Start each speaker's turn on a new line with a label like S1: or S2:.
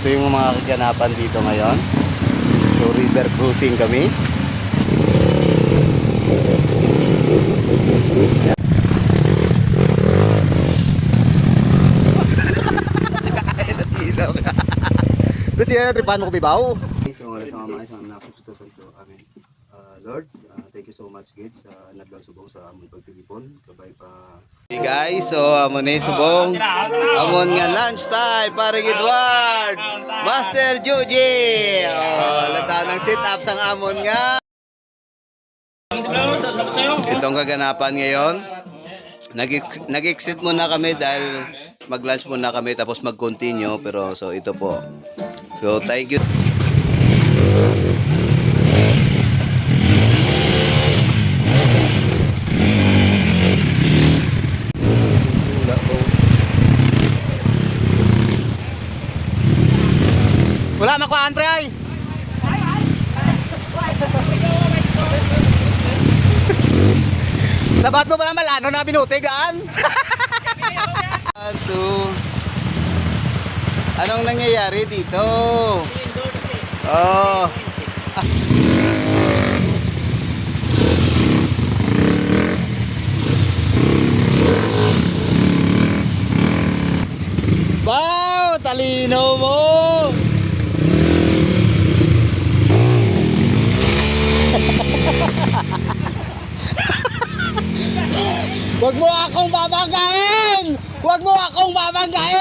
S1: ito yung mga kaganapan dito ngayon. So river cruising kami. Kasi tripan mo ko bibaw. So wala sa mga isang nakasusutosan to amin. Lord, thank you so much kids sa naglang subong sa amon pagtilipon kabay pa. Hey guys, so amon ni subong. Amon nga lunch time para Edward. Master Juji. Oh, lata ng sit up sang amon nga. Itong kaganapan ngayon. Nag-exit muna kami dahil mag-lunch muna kami tapos mag-continue pero so ito po. So thank you. Wala makuhaan pre ay. Sabat mo ba naman ano na binutigaan? Anong nangyayari dito? Oh. Wow, talino mo. Wag mo akong babanggain! Wag mo akong babanggain!